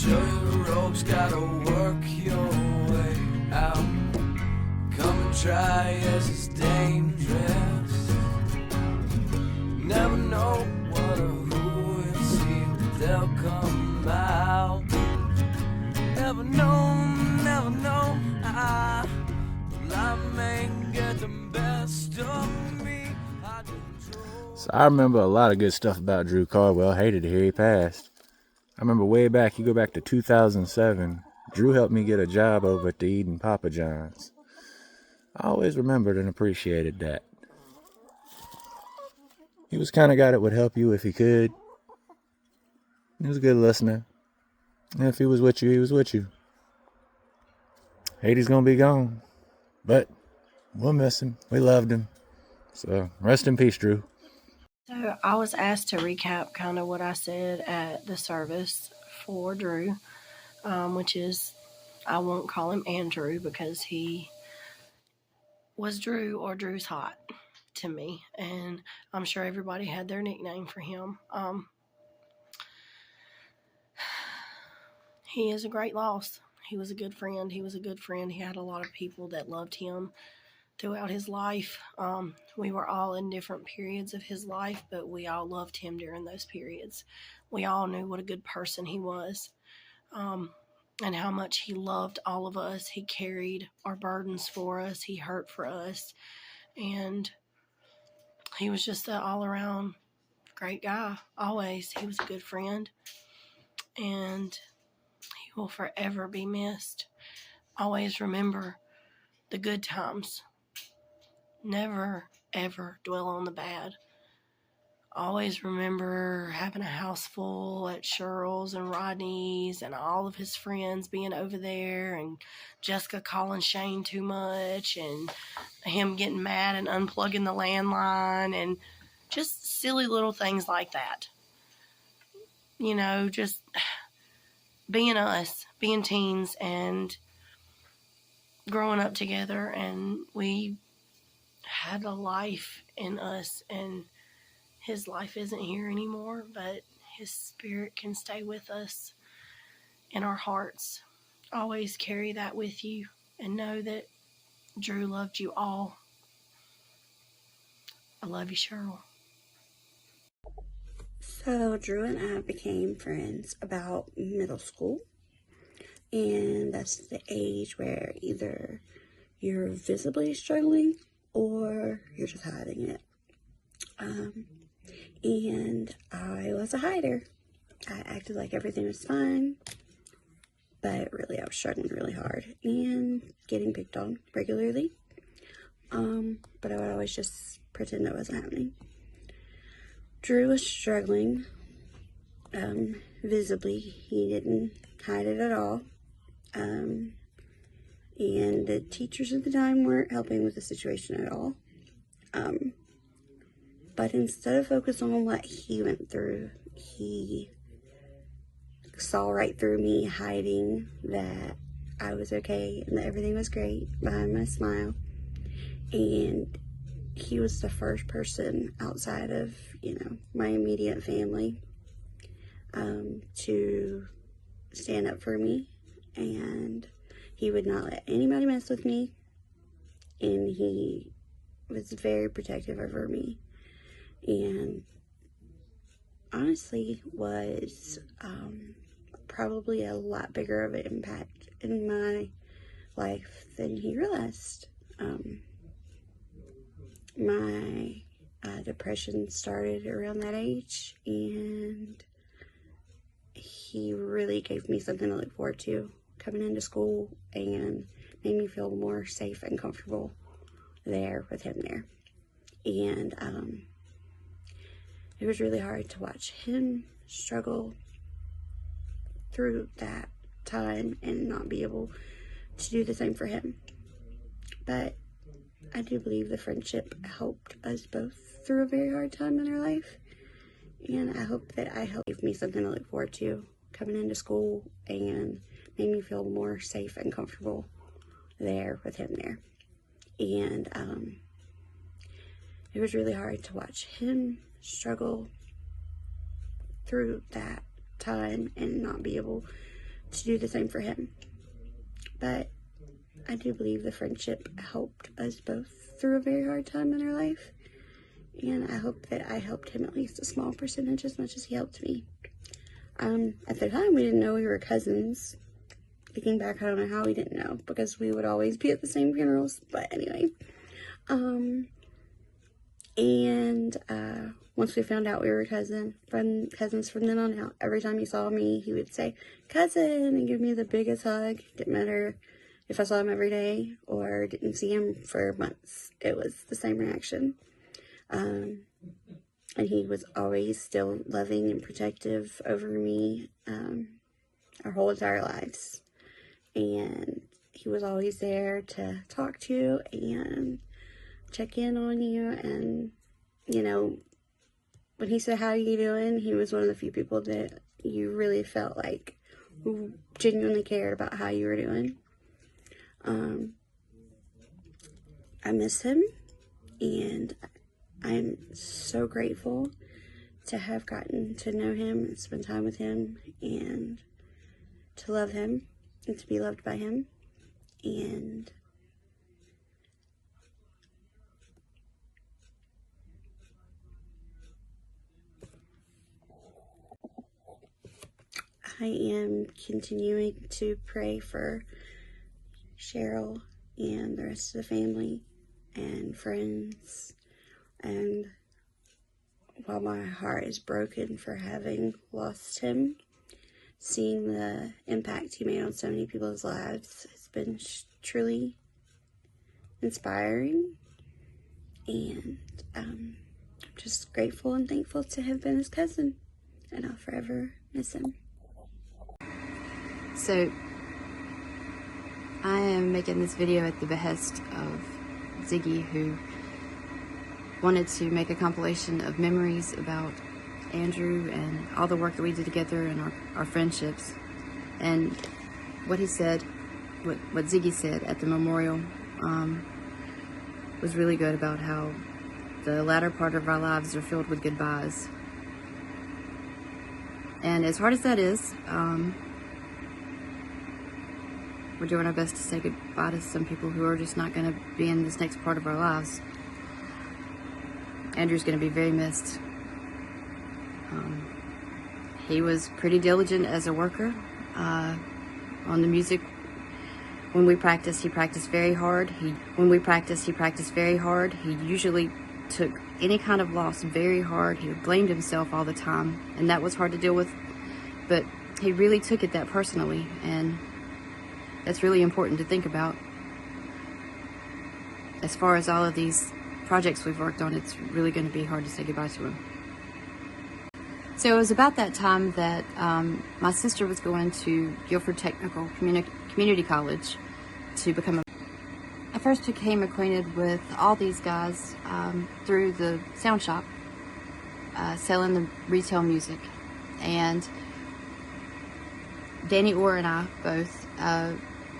show you the ropes, gotta work your way out. Come and try as it's dangerous. Never know what or who will see, but they'll come out. Never know, never know. Life may get the best of me. So I remember a lot of good stuff about Drew Cardwell. Hated to hear he passed. I remember way back, you go back to 2007, Drew helped me get a job over at the Eden Papa John's. I always remembered and appreciated that. He was the kind of guy that would help you if he could. He was a good listener. And if he was with you, he was with you. Hate he's gonna be gone. But we'll miss him. We loved him. So rest in peace, Drew. So I was asked to recap kind of what I said at the service for Drew, which is, I won't call him Andrew because he was Drew or Drew's Hot to me. And I'm sure everybody had their nickname for him. He is a great loss. He was a good friend. He had a lot of people that loved him throughout his life. We were all in different periods of his life, but we all loved him during those periods. We all knew what a good person he was, and how much he loved all of us. He carried our burdens for us. He hurt for us, and he was just an all-around great guy. Always. He was a good friend, and he will forever be missed. Always remember the good times. Never, ever dwell on the bad. Always remember having a house full at Cheryl's and Rodney's and all of his friends being over there, and Jessica calling Shane too much and him getting mad and unplugging the landline and just silly little things like that. You know, just being us, being teens and growing up together, and we had a life in us, and his life isn't here anymore, but his spirit can stay with us in our hearts. Always carry that with you and know that Drew loved you all. I love you, Cheryl. So Drew and I became friends about middle school, and that's the age where either you're visibly struggling or you're just hiding it. And I was a hider. I acted like everything was fine, but really I was struggling really hard and getting picked on regularly. But I would always just pretend it wasn't happening. Drew was struggling, visibly. He didn't hide it at all. And the teachers at the time weren't helping with the situation at all. But instead of focusing on what he went through, he saw right through me hiding that I was okay and that everything was great behind my smile. And he was the first person outside of, my immediate family to stand up for me. And he would not let anybody mess with me. And he was very protective over me. And honestly was probably a lot bigger of an impact in my life than he realized. My depression started around that age, and he really gave me something to look forward to coming into school and made me feel more safe and comfortable there with him there. And it was really hard to watch him struggle through that time and not be able to do the same for him. But I do believe the friendship helped us both through a very hard time in our life. And I hope that I gave me something to look forward to coming into school and made me feel more safe and comfortable there with him there. And it was really hard to watch him struggle through that time and not be able to do the same for him. But I do believe the friendship helped us both through a very hard time in our life. And I hope that I helped him at least a small percentage as much as he helped me. At the time, we didn't know we were cousins. Looking back, I don't know how we didn't know, because we would always be at the same funerals. But anyway, once we found out we were cousins from then on out, every time he saw me, he would say, "Cousin," and give me the biggest hug. Didn't matter if I saw him every day or didn't see him for months. It was the same reaction. And he was always still loving and protective over me our whole entire lives. And he was always there to talk to you and check in on you. And, you know, when he said, "How are you doing?" he was one of the few people that you really felt like who genuinely cared about how you were doing. I miss him, and I'm so grateful to have gotten to know him and spend time with him and to love him and to be loved by him. And I am continuing to pray for Cheryl and the rest of the family and friends. And while my heart is broken for having lost him, seeing the impact he made on so many people's lives has been truly inspiring. And I'm just grateful and thankful to have been his cousin, and I'll forever miss him. So, I am making this video at the behest of Ziggy, who wanted to make a compilation of memories about Andrew and all the work that we did together and our friendships. And what he said, what Ziggy said at the memorial was really good about how the latter part of our lives are filled with goodbyes. And as hard as that is, we're doing our best to say goodbye to some people who are just not going to be in this next part of our lives. Andrew's going to be very missed. He was pretty diligent as a worker on the music. When we practiced, he practiced very hard. He usually took any kind of loss very hard. He blamed himself all the time, and that was hard to deal with. But he really took it that personally, and that's really important to think about. As far as all of these projects we've worked on, it's really going to be hard to say goodbye to him. So it was about that time that my sister was going to Guilford Technical Community College to become I first became acquainted with all these guys through the sound shop, selling the retail music. And Danny Orr and I both,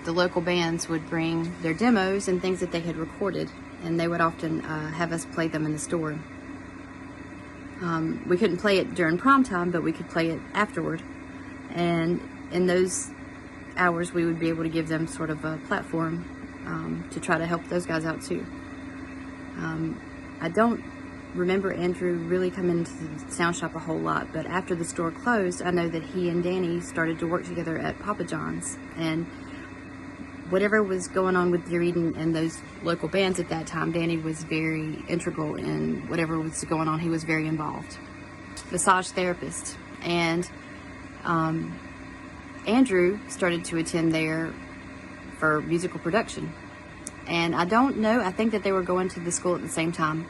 the local bands would bring their demos and things that they had recorded, and they would often have us play them in the store. We couldn't play it during prom time, but we could play it afterward. And in those hours, we would be able to give them sort of a platform to try to help those guys out too. I don't remember Andrew really coming into the sound shop a whole lot, but after the store closed, I know that he and Danny started to work together at Papa John's, and whatever was going on with Dearden and those local bands at that time, Danny was very integral in whatever was going on. He was very involved. Massage therapist. And Andrew started to attend there for musical production. And I don't know, I think that they were going to the school at the same time.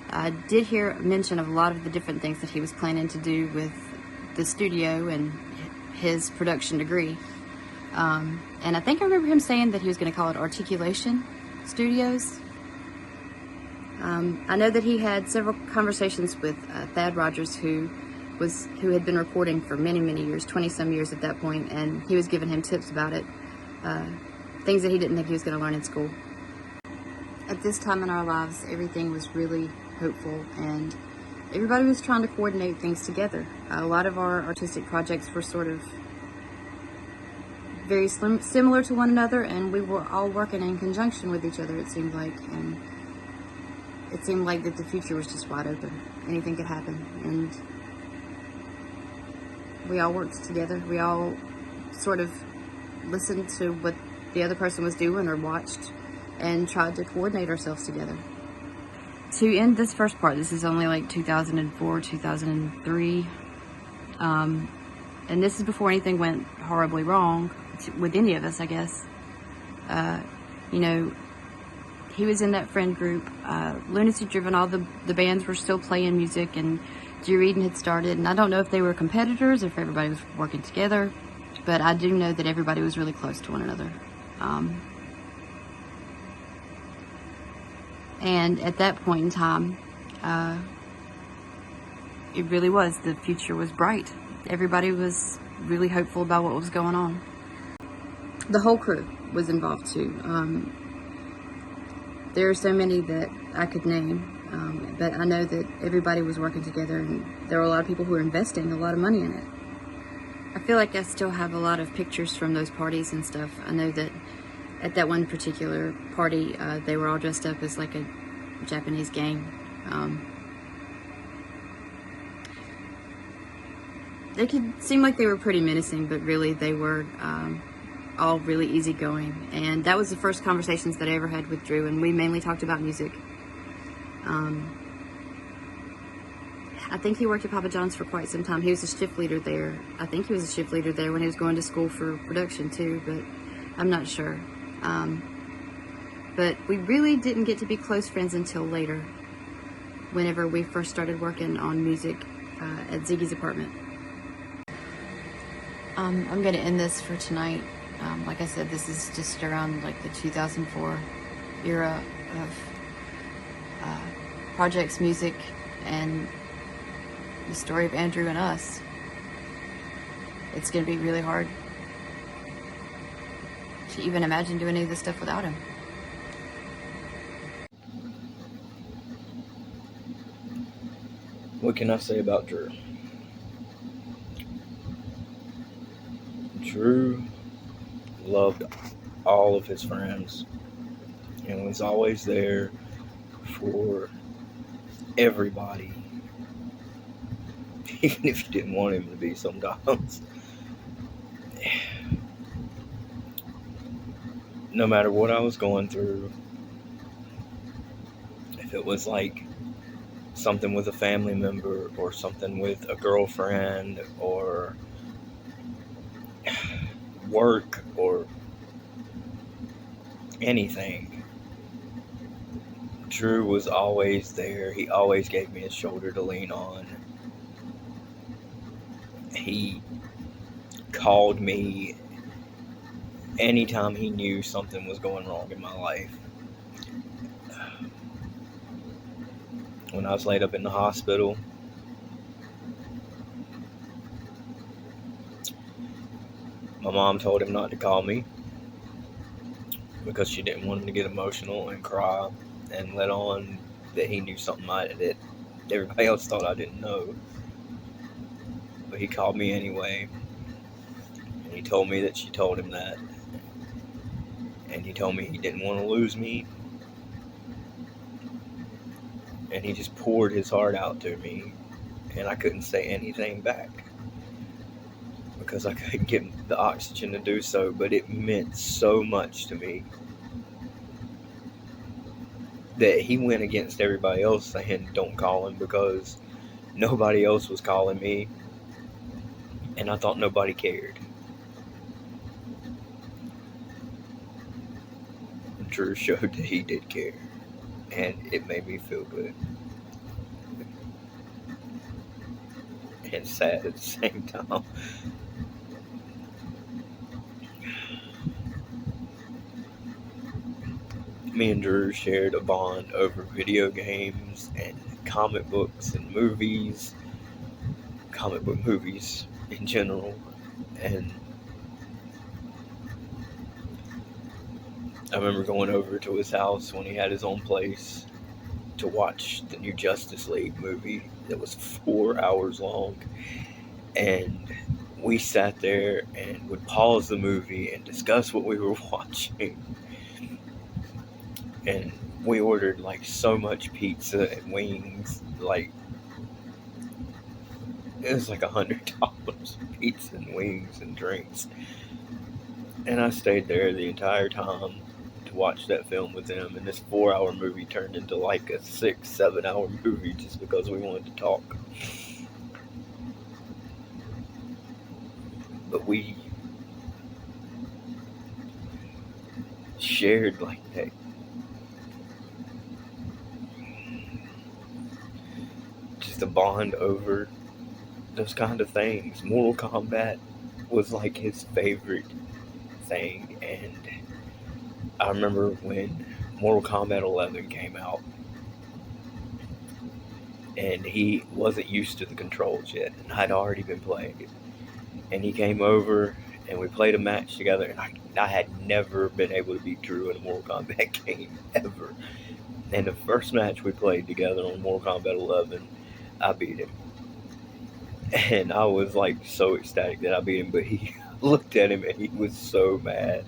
I did hear mention of a lot of the different things that he was planning to do with the studio and his production degree. And I think I remember him saying that he was going to call it Articulation Studios. I know that he had several conversations with Thad Rogers, who had been recording for many, many years, 20-some years at that point, and he was giving him tips about it, things that he didn't think he was going to learn in school. At this time in our lives, everything was really hopeful, and everybody was trying to coordinate things together. A lot of our artistic projects were sort of very similar to one another, and we were all working in conjunction with each other, it seemed like. And it seemed like that the future was just wide open. Anything could happen. And we all worked together. We all sort of listened to what the other person was doing or watched and tried to coordinate ourselves together. To end this first part, this is only like 2004, 2003. And this is before anything went horribly wrong with any of us, I guess. You know, he was in that friend group. Lunacy Driven, all the bands were still playing music, and Dear Eden had started. And I don't know if they were competitors, if everybody was working together, but I do know that everybody was really close to one another. And at that point in time, it really was. The future was bright. Everybody was really hopeful about what was going on. The whole crew was involved too. There are so many that I could name, but I know that everybody was working together, and there were a lot of people who were investing a lot of money in it. I feel like I still have a lot of pictures from those parties and stuff. I know that at that one particular party, they were all dressed up as like a Japanese gang. They could seem like they were pretty menacing, but really they were all really easygoing. And that was the first conversations that I ever had with Drew, and we mainly talked about music. I think he worked at Papa John's for quite some time. He was a shift leader there. I think he was a shift leader there when he was going to school for production too, but I'm not sure. But we really didn't get to be close friends until later, whenever we first started working on music at Ziggy's apartment. I'm going to end this for tonight. Like I said, this is just around like the 2004 era of projects, music, and the story of Andrew and us. It's going to be really hard to even imagine doing any of this stuff without him. What can I say about Drew? Drew loved all of his friends and was always there for everybody, even if you didn't want him to be sometimes. No matter what I was going through, if it was like something with a family member or something with a girlfriend or work or anything, Drew was always there. He always gave me a shoulder to lean on. He called me anytime he knew something was going wrong in my life. When I was laid up in the hospital, my mom told him not to call me because she didn't want him to get emotional and cry and let on that he knew something that everybody else thought I didn't know. But he called me anyway, and he told me that she told him that, and he told me he didn't want to lose me, and he just poured his heart out to me, and I couldn't say anything back because I couldn't get the oxygen to do so. But it meant so much to me that he went against everybody else saying don't call him, because nobody else was calling me, and I thought nobody cared. Drew showed that he did care, and it made me feel good and sad at the same time. Me and Drew shared a bond over video games and comic books and movies, comic book movies in general, and I remember going over to his house when he had his own place to watch the new Justice League movie that was 4 hours long, and we sat there and would pause the movie and discuss what we were watching. And we ordered like so much pizza and wings, like it was like $100 pizza and wings and drinks. And I stayed there the entire time to watch that film with them. And this 4-hour movie turned into like a 6-7 hour movie just because we wanted to talk. But we shared like that. Just a bond over those kind of things. Mortal Kombat was like his favorite thing, and I remember when Mortal Kombat 11 came out, and he wasn't used to the controls yet, and I'd already been playing it, and he came over, and we played a match together, and I had never been able to beat Drew in a Mortal Kombat game, ever, and the first match we played together on Mortal Kombat 11, I beat him. And I was like so ecstatic that I beat him, but he looked at him and he was so mad.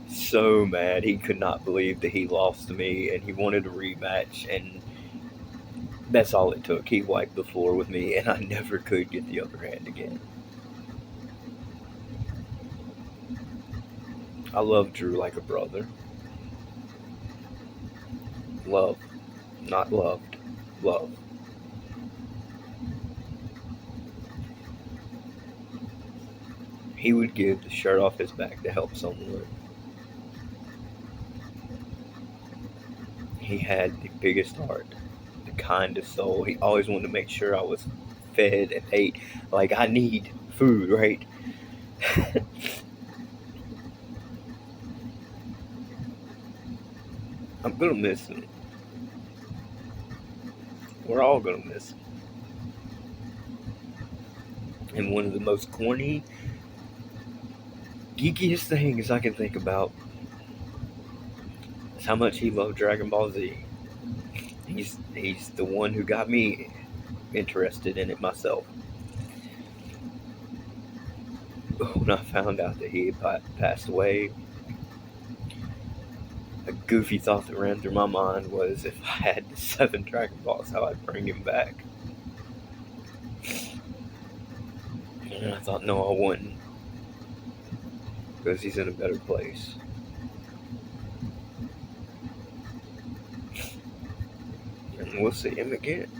So mad. He could not believe that he lost to me, and he wanted a rematch, and that's all it took. He wiped the floor with me, and I never could get the upper hand again. I love Drew like a brother. Love. Not loved. Love. He would give the shirt off his back to help someone. He had the biggest heart, the kindest soul. He always wanted to make sure I was fed and ate. Like, I need food, right? I'm gonna miss him. We're all gonna miss him. And one of the most corny, geekiest things I can think about is how much he loved Dragon Ball Z. He's the one who got me interested in it myself. When I found out that he had passed away, a goofy thought that ran through my mind was, if I had the 7 Dragon Balls, how I'd bring him back. And I thought, no, I wouldn't, because he's in a better place. And we'll see him again.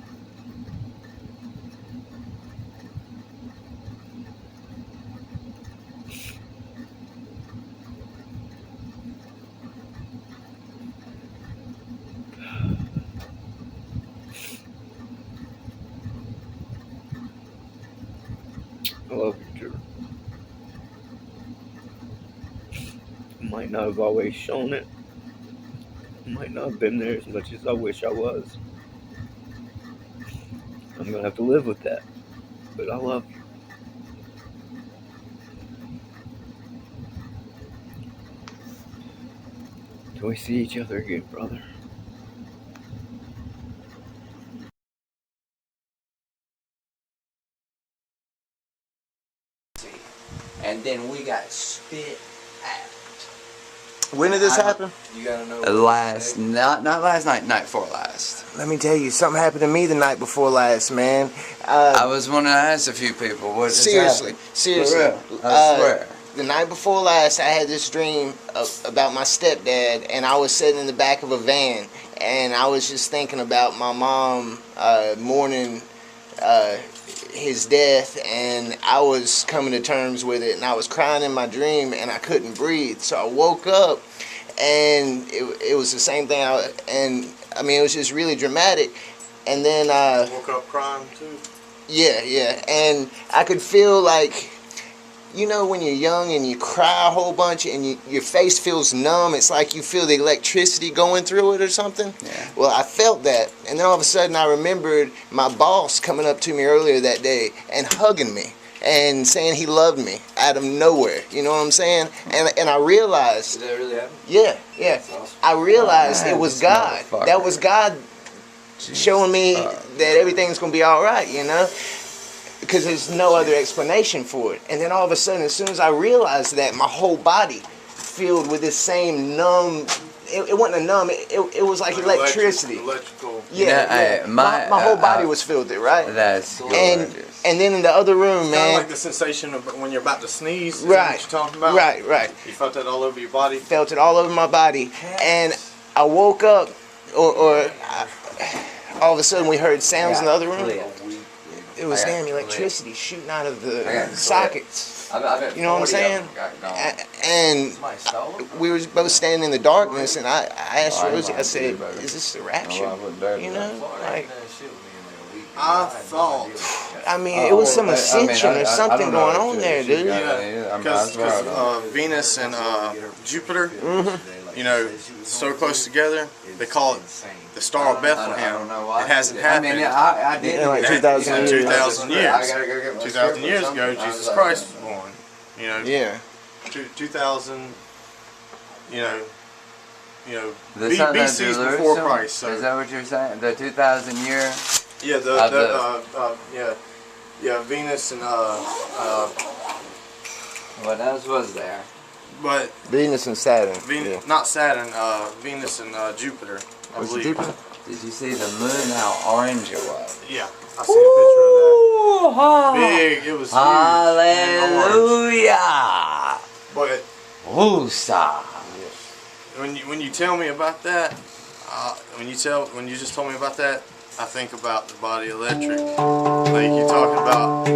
I love you, Drew. I might not have always shown it. I might not have been there as much as I wish I was. I'm going to have to live with that. But I love you. Till we see each other again, brother. And then we got spit out. When did this happen? You gotta know. Not last night, night before last. Let me tell you, something happened to me the night before last, man. I was wanting to ask a few people what seriously. For real. I swear. The night before last, I had this dream about my stepdad, and I was sitting in the back of a van, and I was just thinking about my mom mourning his death, and I was coming to terms with it, and I was crying in my dream, and I couldn't breathe. So I woke up, and it was the same thing. It was just really dramatic. And then Woke up crying too. yeah, and I could feel like, you know, when you're young and you cry a whole bunch and your face feels numb, it's like you feel the electricity going through it or something. Yeah. Well, I felt that, and then all of a sudden I remembered my boss coming up to me earlier that day and hugging me and saying he loved me out of nowhere. You know what I'm saying? And I realized. Did that really happen? Yeah. Awesome. I realized Man, it was this God. motherfucker. That was God showing me that everything's gonna be all right. You know. because there's no other explanation for it. And then all of a sudden, as soon as I realized that, my whole body filled with this same numb. It wasn't a numb. It was like electricity. Electrical. Yeah. My whole body was filled with it, right? That's and then in the other room, man. Kind of like the sensation of when you're about to sneeze. Is Right. That what you're talking about? Right. You felt that all over your body. Felt it all over my body, and I woke up, or all of a sudden we heard sounds in the other room. It was damn electricity shooting out of the sockets. You know what I'm saying? And we were both standing in the darkness, and I asked Rosie, I said, "Is this the rapture?" You know, like. I thought. I mean, it was some ascension or something going on there, dude. Yeah, because Venus and Jupiter, you know, so close together, they call it the Star of Bethlehem. It hasn't happened. I did. In like 2,000 years. 2,000 years. 2,000 years ago, Jesus Christ was born. You know. Yeah. 2,000. You know. BC's before Christ. So. Is that what you're saying? The 2,000 year. Yeah. Venus and What else was there? But Venus and Saturn. Not Saturn. Venus and Jupiter. I believe. Jupiter? Did you see the moon? How orange it was? Yeah, I seen a picture of that. Big. It was huge. Hallelujah. But Woosah. when you tell me about that, when you just told me about that, I think about the body electric. Like you're talking about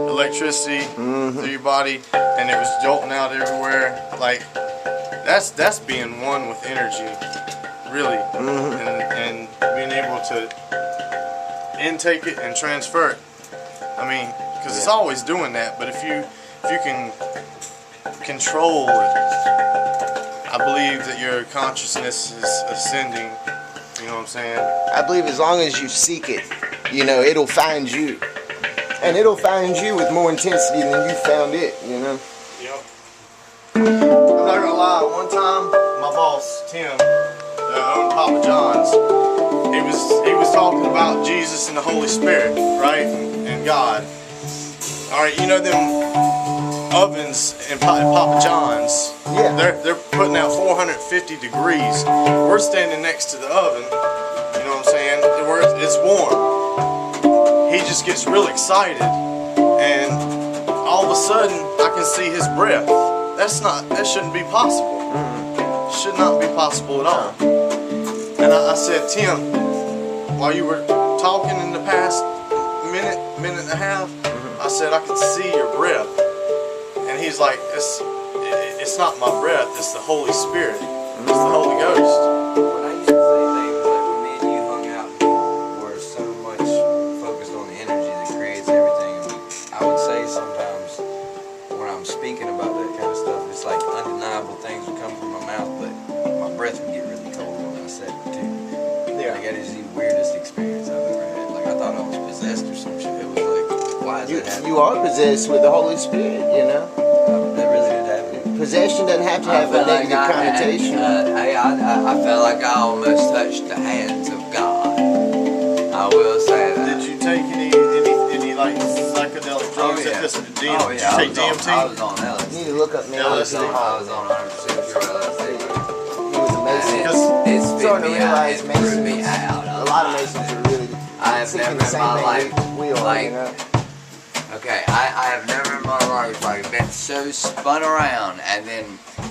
electricity through your body, and it was jolting out everywhere. Like that's being one with energy, really, and being able to intake it and transfer it. I mean, because it's always doing that. But if you can control it, I believe that your consciousness is ascending. You know what I'm saying? I believe as long as you seek it, you know, it'll find you. And it'll find you with more intensity than you found it, you know? Yep. I'm not gonna lie, one time, my boss, Tim, that owned Papa John's, he was talking about Jesus and the Holy Spirit, right? And God. Alright, you know them ovens in Papa John's? Yeah. They're putting out 450 degrees. We're standing next to the oven, you know what I'm saying? It's warm. He just gets real excited, and all of a sudden I can see his breath. That shouldn't be possible. Should not be possible at all. And I said, Tim, while you were talking in the past minute and a half, I said I could see your breath. And he's like, it's not my breath, it's the Holy Spirit. It's the Holy Ghost. When I used to say things like when me and you hung out, we're so much focused on the energy that creates everything. I would say sometimes when I'm speaking about that kind of stuff, it's like undeniable things would come from my mouth, but my breath would get really cold when I said it too. Yeah. Like that is the weirdest experience I've ever had. Like I thought I was possessed or some shit. It was like, why is that happening? You are possessed with the Holy Spirit, you know? That really did happen. Possession doesn't have to have a negative connotation. I felt like I almost touched the hands of God. I will say that. Did you take any like psychedelic drugs at this DMT? Oh yeah, Did you take DMT? I was on LSD. You need to look up LSD. I was on 100% pure LSD. He was amazing. It's Starting to spit me out. realize It threw me Masons, out. a lot of Masons are really I have seeking never the in same my thing life, we are, like, you know? okay, I have never in my life been so spun around, and then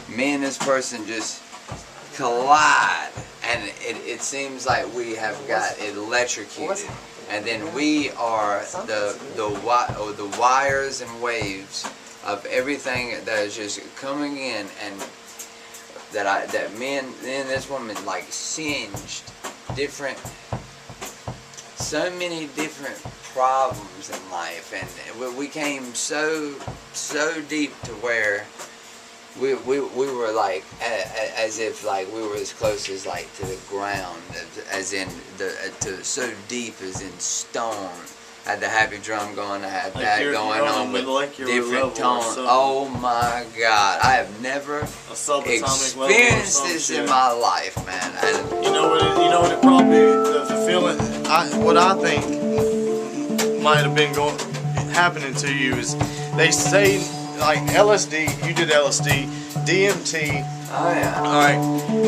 me and this person just collide, and it seems like we have got electrocuted, and then we are the wires and waves of everything that is just coming in, and that me and this woman like singed so many different problems in life, and we came so deep to where we were like as if like we were as close as like to the ground, as in so deep as in stone. Had the happy drum going, I had Like that you're going on with like you're different level or tones. something. Oh my God, I have never subatomic level or experienced some this shit. in my life, man. And You know what it probably the feeling. What I think might have been happening to you is they say like LSD, you did LSD, DMT. Oh yeah. All right,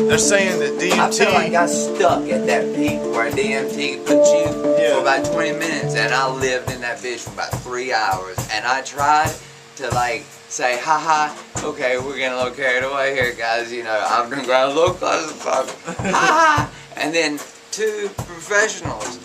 they're saying that DMT. I feel like I stuck at that peak where DMT puts you for about 20 minutes, and I lived in that bitch for about 3 hours, and I tried to like say, haha, okay, we're getting a little carried away here, guys. You know, I'm gonna grab a little close to fuck, haha, and then two professionals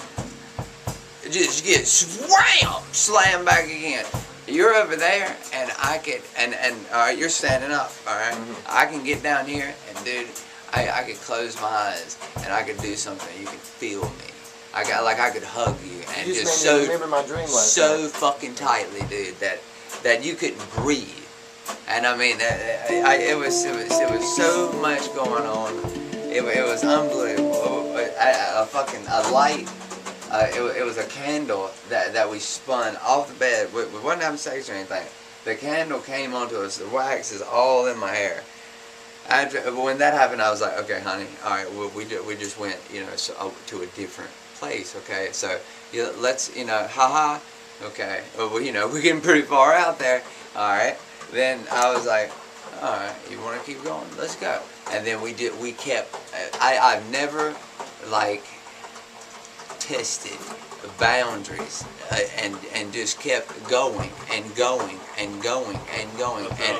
just get slammed back again. You're over there, and I can, and all right, you're standing up, all right? I can get down here, and dude, I could close my eyes, and I could do something. You could feel me. I could hug you, and You just made me so, remember my dream last so night. fucking tightly, dude, that you couldn't breathe. And I mean, it was so much going on. It was unbelievable. A light. It was a candle that we spun off the bed. We wasn't having sex or anything. The candle came onto us. The wax is all in my hair. When that happened, I was like, okay, honey, all right, we just went, you know, to a different place. Okay, so let's, you know, haha. Okay, well, you know, we're getting pretty far out there. All right. Then I was like, all right, you want to keep going? Let's go. And then we kept. I've never like tested boundaries and just kept going and going and going and going, and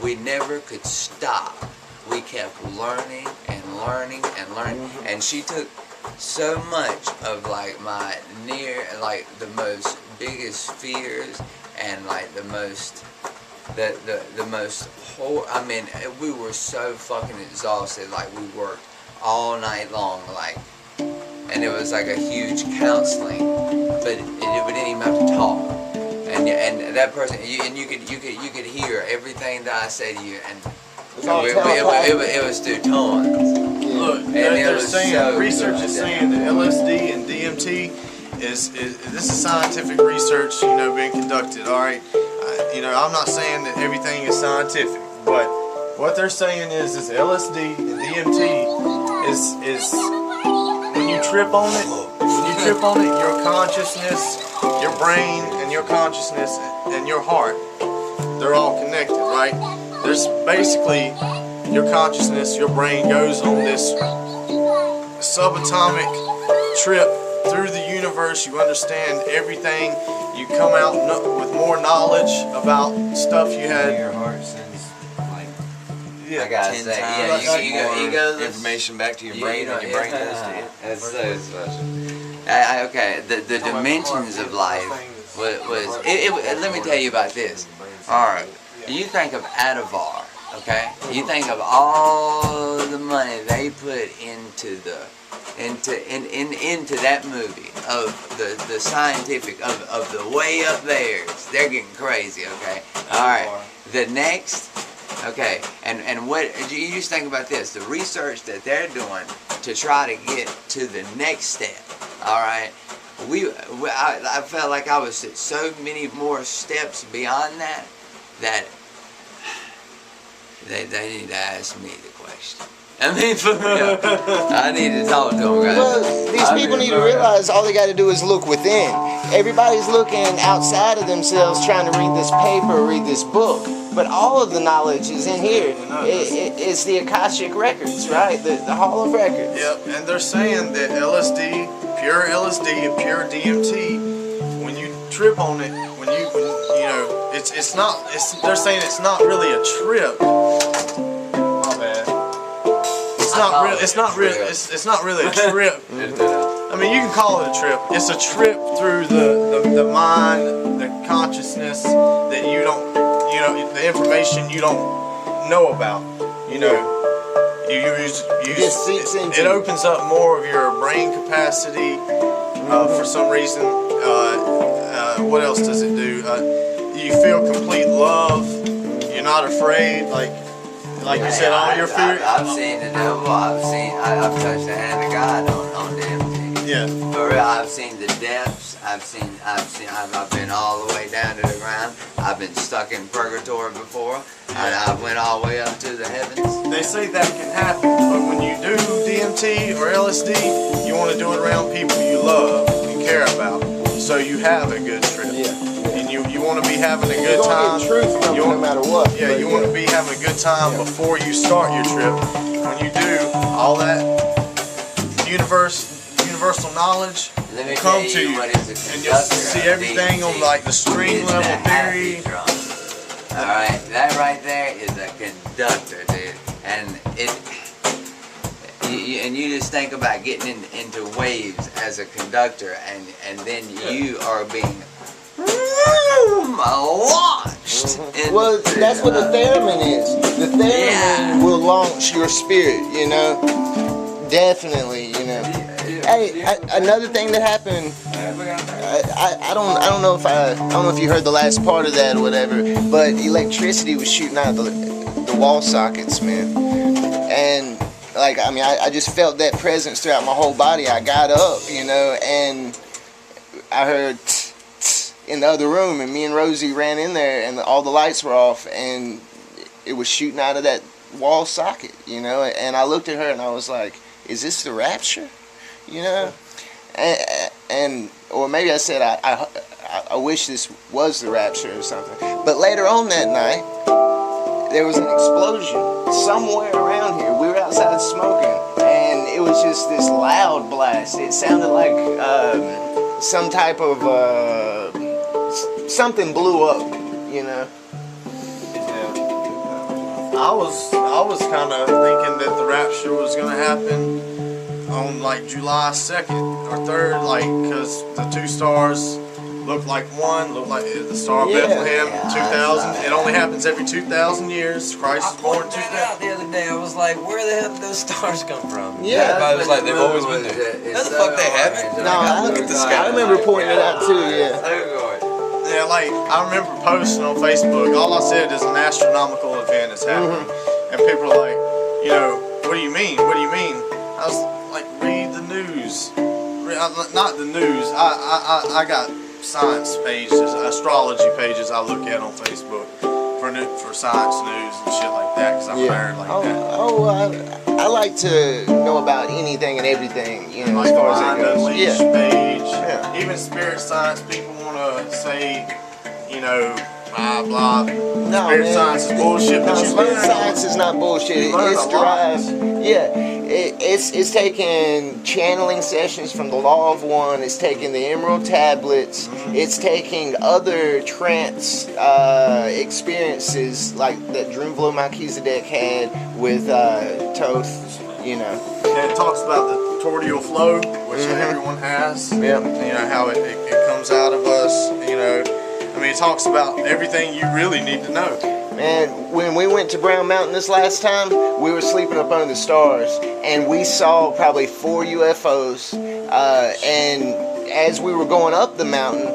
we never could stop. We kept learning and learning and learning, and she took so much of like my the most biggest fears and like the most whole. I mean, we were so fucking exhausted. Like we worked all night long, like. And it was like a huge counseling, but we didn't even have to talk. And that person, you could hear everything that I say to you, and it was through tones. Look, they're saying research is saying that LSD and DMT is this is scientific research, you know, being conducted. All right, you know, I'm not saying that everything is scientific, but what they're saying is LSD and DMT is when you trip on it, your consciousness, your brain, and your consciousness and your heart, they're all connected, right? There's basically your consciousness, your brain goes on this subatomic trip through the universe. You understand everything. You come out with more knowledge about stuff you had. Your heart sends like I gotta 10 say, times you go information back to your brain than your brain does to you. That's so special. Okay, the dimensions of life was let me tell you about this. All right, you think of Adavar, okay? You think of all the money they put into that movie of the scientific of the way up there. They're getting crazy, okay? All right, the next. Okay, and what you just think about this, the research that they're doing to try to get to the next step. All right, I felt like I was at so many more steps beyond that they need to ask me the question. I mean, for real, I need to talk to them, guys. Well, these people need to realize all they got to do is look within. Everybody's looking outside of themselves trying to read this paper, read this book. But all of the knowledge is in here. It's the Akashic Records, right? The Hall of Records. Yep, and they're saying that LSD, pure LSD and pure DMT, when you trip on it, when you know, they're saying it's not really a trip. My bad. It's not really a trip. I mean, you can call it a trip. It's a trip through the mind, the consciousness that you don't. You know, the information you don't know about. You know, it opens up more of your brain capacity for some reason. What else does it do? You feel complete love. You're not afraid. Like you said, all your fear. I've seen the devil. I've touched the hand of God on DMT. Yeah. For real, I've seen the depths. I've been all the way down to the ground. I've been stuck in purgatory before, and I went all the way up to the heavens. They say that can happen, but when you do DMT or LSD, you want to do it around people you love and care about. so you have a good trip. Yeah. And you want to be having a good You're time. gonna get truth from it no matter what. Yeah, you want to be having a good time before you start your trip. When you do, all that universal knowledge Let me will tell come to you, what is a and you'll conductor see of everything on DT. like the stream It's the level happy theory. drum. All right, that right there is a conductor, dude, and you just think about getting into waves as a conductor, and then you are being launched. Well, that's what the theremin is. The theremin will launch your spirit, you know. Definitely, you know. Hey, another thing that happened. I don't know if you heard the last part of that or whatever, but electricity was shooting out the wall sockets, man. And like, I mean, I just felt that presence throughout my whole body. I got up, you know, and I heard in the other room, and me and Rosie ran in there, and all the lights were off, and it was shooting out of that wall socket, you know. And I looked at her, and I was like, "Is this the rapture?" You know, and or maybe I said I wish this was the rapture or something. But later on that night, there was an explosion somewhere around here. We were outside smoking, and it was just this loud blast. It sounded like some type of something blew up, you know. I was kind of thinking that the rapture was going to happen on like July 2nd or 3rd, like, because the two stars look like one, look like the Star of Bethlehem, 2000. It only happens every 2,000 years. Christ is born 2000. Out the other day, I was like, where the hell did those stars come from? Yeah. Everybody was like, they've always been there. No, the fuck they haven't. No, I remember pointing it out too, yeah. Yeah, like, I remember posting on Facebook, all I said is an astronomical event is happening. And people are like, you know, what do you mean? What do you mean? I was like, read the news. Not the news. I got science pages, astrology pages I look at on Facebook for science news and shit like that, because I'm a nerd like that. I like to know about anything and everything, you know, Like as far as Mind it goes. Unleashed Yeah. page. Even spirit science people want to say, you know, blah blah. No, Spirit man. science is bullshit, but No, you spirit learn. science is not bullshit. You learn It's a lot. derived. Yeah. It's taking channeling sessions from the Law of One. It's taking the Emerald Tablets. It's taking other trance experiences like that Drunvalo Melchizedek had with Toth, you know. And it talks about the tortial flow, which everyone has. Yeah. You know, how it comes out of us, you know. I mean, it talks about everything you really need to know. Man, when we went to Brown Mountain this last time, we were sleeping up under the stars, and we saw probably 4 UFOs. And as we were going up the mountain,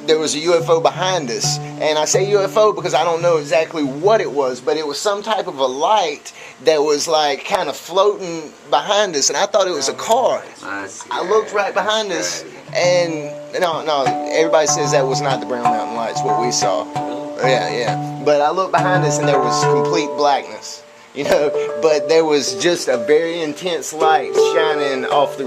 there was a UFO behind us. And I say UFO because I don't know exactly what it was, but it was some type of a light that was like kind of floating behind us, and I thought it was a car. I looked right behind us, and no, everybody says that was not the Brown Mountain Lights, what we saw. Yeah. But I looked behind us, and there was complete blackness, you know. But there was just a very intense light shining off the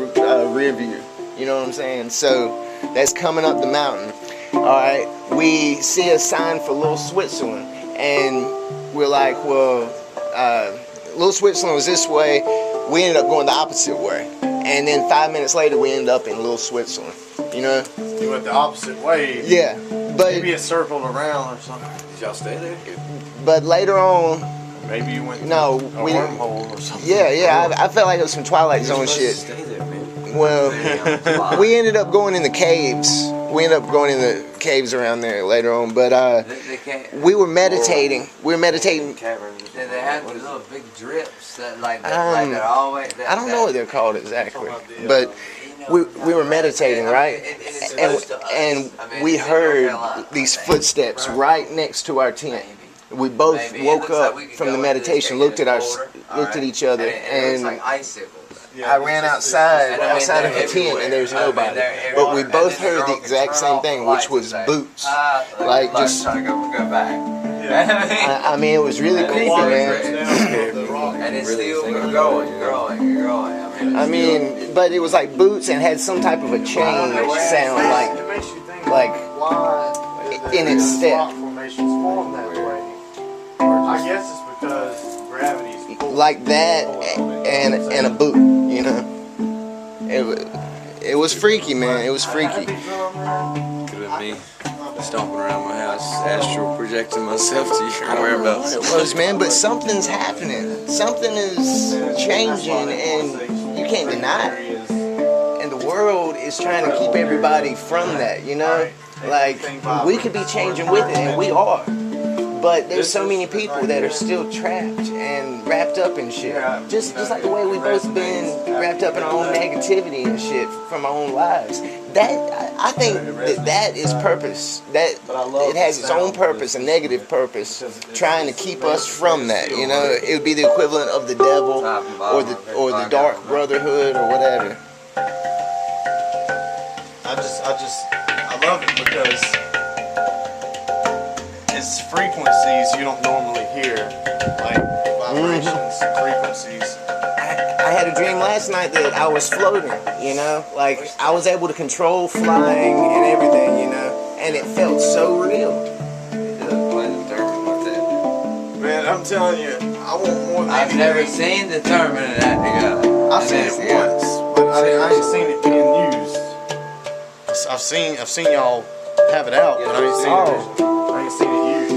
rear view. You know what I'm saying? So that's coming up the mountain. All right, we see a sign for Little Switzerland, and we're like, well, Little Switzerland was this way. We ended up going the opposite way, and then 5 minutes later, we ended up in Little Switzerland. You know? You went the opposite way. Yeah, but maybe it circled around or something. Did y'all stay there? But later on, maybe you went no, a we wormhole or something. Yeah. I felt like it was some Twilight Zone shit. Stay there, man. Well, we ended up going in the caves. We ended up going in the caves around there later on. But we were meditating. We were meditating. They have these little big drips that like that always. I don't know what they're called exactly, but we were meditating, right? And we heard these footsteps right next to our tent. We both woke up from the meditation, looked at each other, and I ran outside of the tent, and there's nobody. But we both heard the exact same thing, which was boots. Like just. I mean, it was really creepy, man. And it's still growing. I I mean, but it was like boots and had some type of a chain which sound like in its step. Formations form that way. I guess it's because gravity's like that and a boot, you know. It was freaky, man. It was freaky. Could have me stomping around my house, astral projecting myself to your whereabouts. It was, man, but something's happening. Something is changing, and you can't deny it. And the world is trying to keep everybody from that, you know. Like, we could be changing with it, and we are. But there's so many people that are still trapped and wrapped up in shit. Just like the way we both been wrapped up in our own negativity and shit from our own lives. I think that is purpose. That it has its own purpose, a negative purpose, trying to keep us from that. You know, it would be the equivalent of the devil or the dark brotherhood or whatever. I love it because it's frequencies you don't normally hear, like vibrations, frequencies. I had a dream last night that I was floating, you know, like I was able to control flying and everything, you know, and it felt so real. Man, I'm telling you, I want more than I've never seen the Thurman in that together. I've seen it once, but I ain't seen it being used. I've seen y'all have it out, but I ain't seen it used.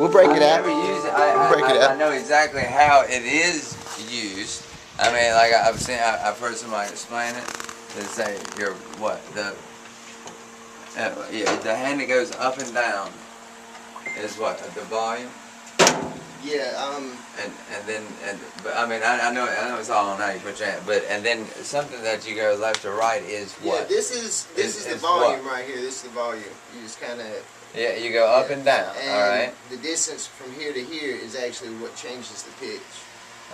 We'll break it I've out. never used it. I I know exactly how it is used. I mean, like I've heard somebody explain it. They say the hand that goes up and down is what, the volume. Yeah. But I mean, I know it's all on how you put your hand. But and then something that you go left to right is what? Yeah, this is the volume right here. This is the volume. You just kind of. Yeah, you go up and down. And all right. the distance from here to here is actually what changes the pitch.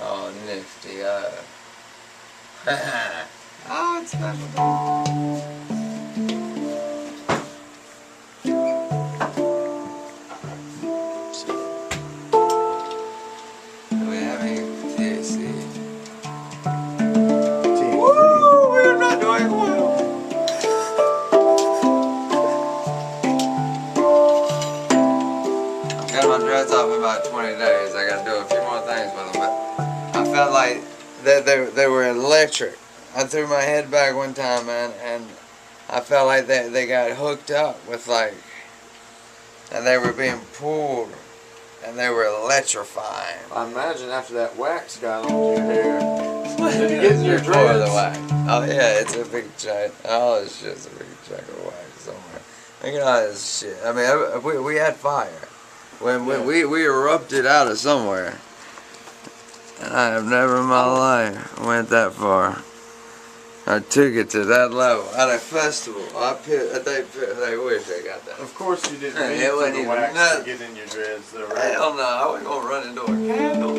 Oh, nifty. Oh, it's special. About 20 days. I gotta do a few more things with them, but I felt like they were electric. I threw my head back one time, man, and I felt like they got hooked up with and they were being pulled, and they were electrifying. I imagine after that wax got on your hair, did you get in your dreads? The wax. Oh yeah, it's a big giant. All this shit's a big chunk of wax somewhere. Look at all this shit. I mean, we had fire. When we erupted out of somewhere, and I have never in my life went that far. I took it to that level at a festival. They wish they got that. Of course you didn't need the wax to get in your dreads, though, right? Hell no, I wasn't gonna run into a candle.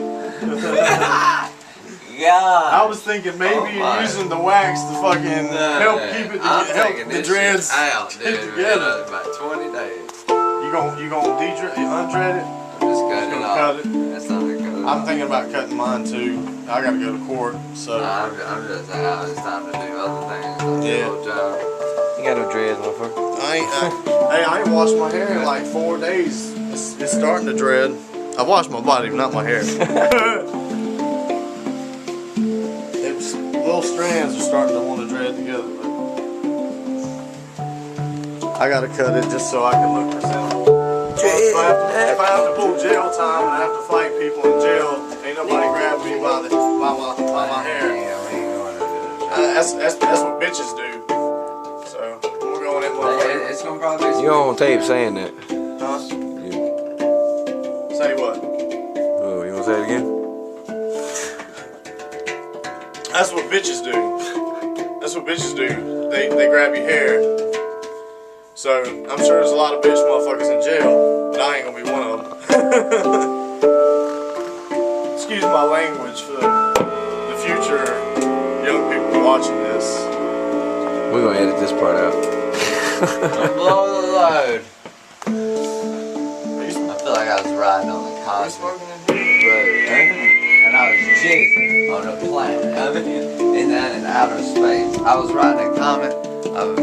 God. I was thinking maybe you're using the wax to fucking help keep it help the dreads out, dude, get together. About 20 days. You gonna undread it? Just cut it off. Cut it. That's not gonna cut it I'm thinking about cutting mine too. I gotta go to court, so. I'm just out. It's time to do other things. Yeah. Job. You got no dreads, motherfucker. I ain't washed my hair in like 4 days. It's starting to dread. I washed my body, not my hair. Little strands are starting to want to dread together, but I gotta cut it just so I can look presentable. If I have to pull jail time and I have to fight people in jail, ain't nobody grab me by my hair. That's what bitches do. So we're going in one way. It's gonna probably be. You on tape saying that? Huh? Say what? Oh, you wanna say it again? That's what bitches do. That's what bitches do. They grab your hair. So I'm sure there's a lot of bitch motherfuckers in jail, but I ain't gonna be one of them. Excuse my language for the future young people watching this. We're gonna edit this part out. Blow the load. I feel like I was riding on the Cosmic Road, and I was anything on a planet. I mean, in that and outer space. I was writing a comment of.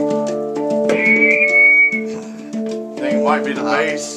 I think it might be the bass.